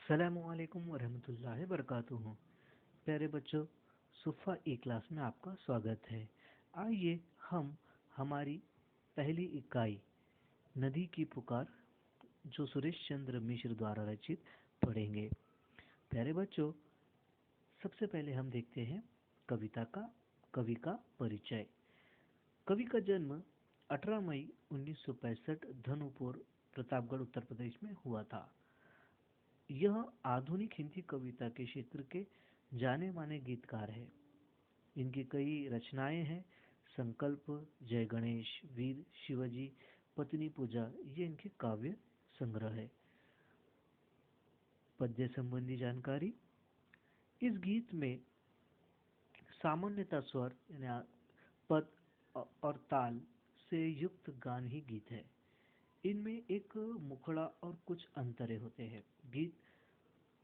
अस्सलामुअलैकुम वरहमतुल्लाहि वबरकातुहू। प्यारे बच्चों, सुफ़ा ई क्लास में आपका स्वागत है। आइए हम हमारी पहली इकाई नदी की पुकार, जो सुरेश चंद्र मिश्र द्वारा रचित, पढ़ेंगे। प्यारे बच्चों, सबसे पहले हम देखते हैं कवि का परिचय। कवि का जन्म 18 मई 1965 धनुपुर, प्रतापगढ़, उत्तर प्रदेश में हुआ था। यह आधुनिक हिंदी कविता के क्षेत्र के जाने माने गीतकार हैं। इनकी कई रचनाएं हैं। संकल्प, जय गणेश, वीर शिवाजी, पत्नी पूजा, ये इनके काव्य संग्रह है। पद्य संबंधी जानकारी। इस गीत में सामान्यतः स्वर यानी पद और ताल से युक्त गान ही गीत है। इनमें एक मुखड़ा और कुछ अंतरे होते हैं। गीत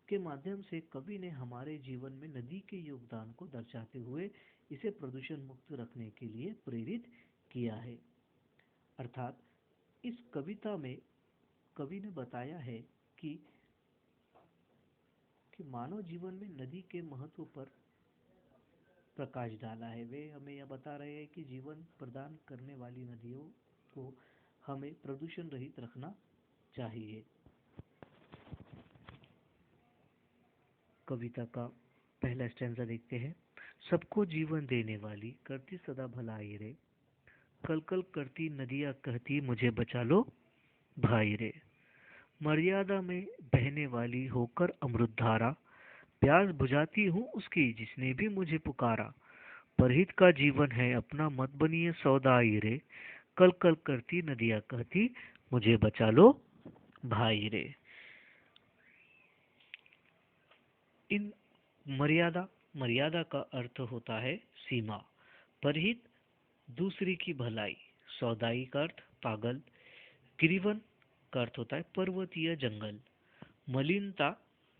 के माध्यम से कवि ने हमारे जीवन में नदी के योगदान को दर्शाते हुए इसे प्रदूषण मुक्त रखने के लिए प्रेरित किया है। अर्थात इस कविता में कवि ने बताया है कि मानव जीवन में नदी के महत्व पर प्रकाश डाला है। वे हमें यह बता रहे हैं कि जीवन प्रदान करने वाली नदियों को हमें प्रदूषण रहित रखना चाहिए। कविता का पहला स्टैंजा देखते हैं। सबको जीवन देने वाली, करती सदा भलाई रे, कल कल करती नदियाँ कहती मुझे बचा लो भाई रे। मर्यादा में बहने वाली होकर अमृत धारा, प्यास बुझाती हूँ उसकी जिसने भी मुझे पुकारा। परहित का जीवन है अपना, मत बनिए सौदाई रे, कल कल करती नदियाँ कहती मुझे बचा लो भाई रे। इन मर्यादा का अर्थ होता है सीमा। परहित दूसरी की भलाई। सौदाई का अर्थ पागल। गिरिवन का अर्थ होता है पर्वतीय जंगल। मलिनता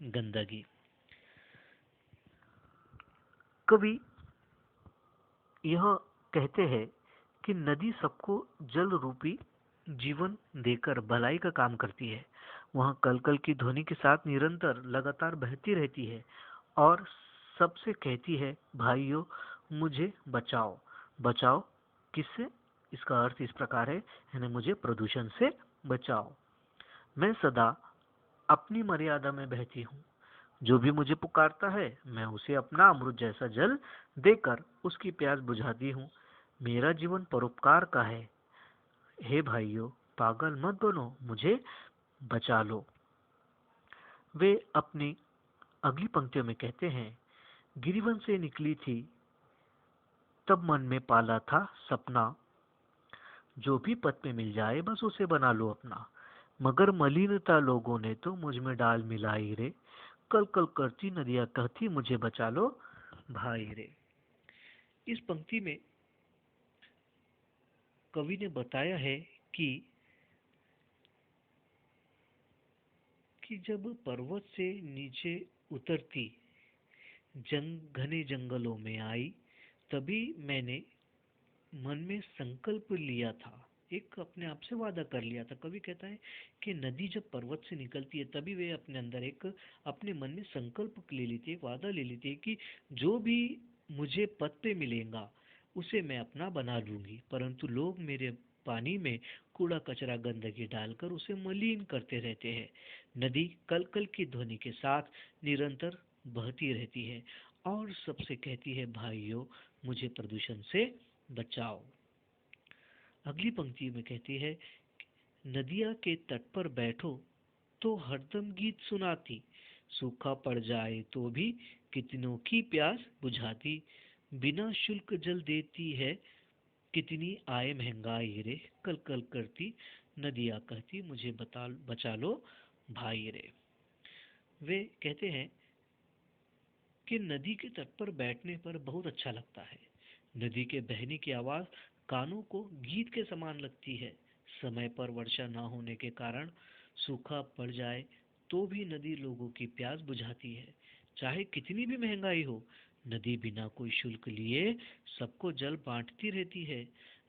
गंदगी। कवि यह कहते हैं कि नदी सबको जल रूपी जीवन देकर भलाई का काम करती है। वह कल कल की ध्वनि के साथ निरंतर लगातार बहती रहती है और सबसे कहती है, भाइयों मुझे बचाओ। बचाओ किससे? इसका अर्थ इस प्रकार है, यानी मुझे प्रदूषण से बचाओ। मैं सदा अपनी मर्यादा में बहती हूँ। जो भी मुझे पुकारता है मैं उसे अपना अमृत जैसा जल देकर उसकी प्यास बुझाती हूँ। मेरा जीवन परोपकार का है। हे भाइयों, पागल मत बनो, मुझे बचा लो। वे अपनी अगली पंक्तियों में कहते हैं, गिरिवन से निकली थी तब मन में पाला था सपना, जो भी पद पे मिल जाए बस उसे बना लो अपना। मगर मलिनता लोगों ने तो मुझ में डाल मिलाई रे, कल कल करती नदियाँ कहती मुझे बचा लो भाई रे। इस पंक्ति में कवि ने बताया है कि जब पर्वत से नीचे उतरती घने जंगलों में आई, तभी मैंने मन में संकल्प लिया था, एक अपने आप से वादा कर लिया था। कवि कहता है कि नदी जब पर्वत से निकलती है तभी वे अपने अंदर एक अपने मन में संकल्प ले लेती है, वादा ले लेती है कि जो भी मुझे पद पे मिलेगा उसे मैं अपना बना लूंगी। परंतु लोग मेरे पानी में कूड़ा कचरा गंदगी डालकर उसे मलिन करते रहते हैं। नदी कल कल की ध्वनि के साथ निरंतर बहती रहती है और सबसे कहती है, भाइयों मुझे प्रदूषण से बचाओ। अगली पंक्ति में कहती है, नदिया के तट पर बैठो तो हरदम गीत सुनाती, सूखा पड़ जाए तो भी कितनों की प्यास बुझाती, बिना शुल्क जल देती है कितनी आए महंगाई रे, कल कल करती नदिया कहती मुझे बचा लो भाई रे। वे कहते हैं कि नदी के तट पर बैठने पर बहुत अच्छा लगता है। नदी के बहने की आवाज कानों को गीत के समान लगती है। समय पर वर्षा न होने के कारण सूखा पड़ जाए तो भी नदी लोगों की प्यास बुझाती है। चाहे कितनी भी महंगाई हो, नदी बिना कोई शुल्क लिए सबको जल बांटती रहती है।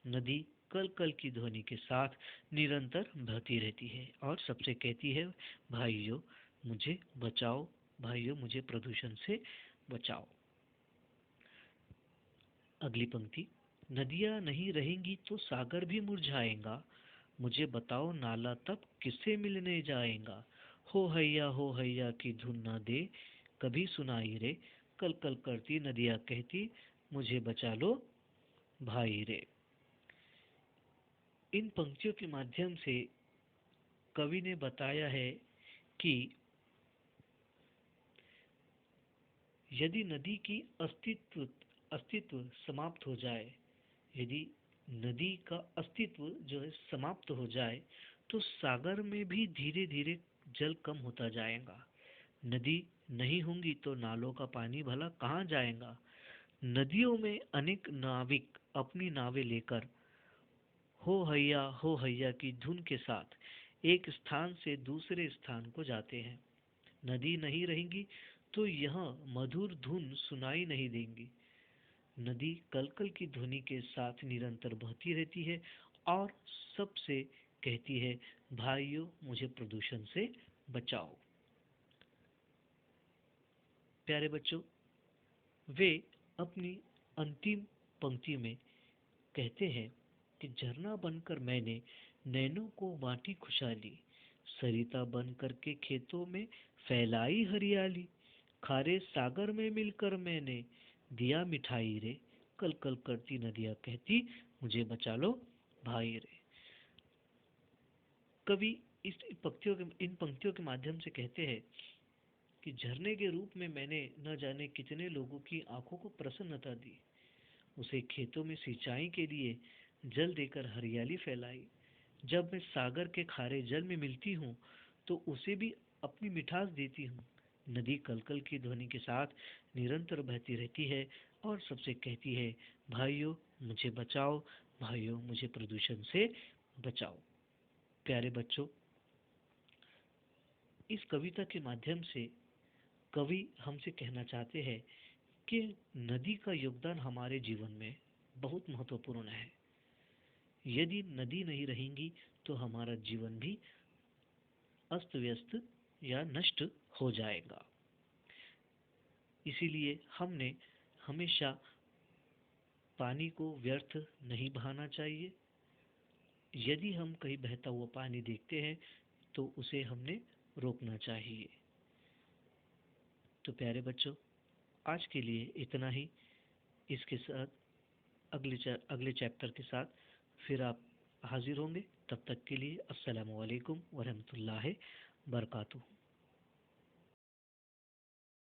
नदी कल कल की ध्वनि के साथ निरंतर बहती रहती है और सबसे कहती है, भाइयों मुझे बचाओ, भाइयों मुझे प्रदूषण से बचाओ। अगली पंक्ति, नदियाँ नहीं रहेंगी तो सागर भी मुरझाएगा, मुझे बताओ नाला तब किससे मिलने जाएगा। हो हैया की धुन ना दे, कभी सुनाई रे, कल कल करती नदियाँ कहती, मुझे बचा लो भाई रे। इन पंक्तियों के माध्यम से कवि ने बताया है कि यदि नदी की अस्तित्व समाप्त हो जाए, यदि नदी का अस्तित्व जो है समाप्त हो जाए, तो सागर में भी धीरे धीरे जल कम होता जाएगा। नदी नहीं होंगी तो नालों का पानी भला कहाँ जाएगा। नदियों में अनेक नाविक अपनी नावें लेकर हो हैया की धुन के साथ एक स्थान से दूसरे स्थान को जाते हैं। नदी नहीं रहेंगी तो यह मधुर धुन सुनाई नहीं देंगी। नदी कलकल की ध्वनि के साथ निरंतर बहती रहती है और सबसे कहती है, भाइयों मुझे प्रदूषण से बचाओ। प्यारे बच्चों, वे अपनी अंतिम पंक्ति में कहते हैं कि झरना बनकर मैंने नैनों को बांटी खुशहाली, सरिता बन करके खेतों में फैलाई हरियाली, खारे सागर में मिलकर मैंने दिया मिठाई रे, कल कल करती नदियाँ कहती, मुझे बचा लो भाई रे। कवि इन पंक्तियों के माध्यम से कहते हैं कि झरने के रूप में मैंने न जाने कितने लोगों की आंखों को प्रसन्नता दी, उसे खेतों में सिंचाई के लिए जल देकर हरियाली फैलाई। जब मैं सागर के खारे जल में मिलती हूँ तो उसे भी अपनी मिठास देती हूँ। नदी कलकल की ध्वनि के साथ निरंतर बहती रहती है और सबसे कहती है, भाइयों मुझे बचाओ, भाइयों मुझे प्रदूषण से बचाओ। प्यारे बच्चों, इस कविता के माध्यम से कवि हमसे कहना चाहते हैं कि नदी का योगदान हमारे जीवन में बहुत महत्वपूर्ण है। यदि नदी नहीं रहेंगी तो हमारा जीवन भी अस्त व्यस्त या नष्ट हो जाएगा। इसीलिए हमने हमेशा पानी को व्यर्थ नहीं बहाना चाहिए। यदि हम कहीं बहता हुआ पानी देखते हैं तो उसे हमने रोकना चाहिए। तो प्यारे बच्चों, आज के लिए इतना ही। इसके साथ अगले चैप्टर के साथ फिर आप हाजिर होंगे। तब तक के लिए अस्सलामु अलैकुम वरहमतुल्लाहि बरकातुहू।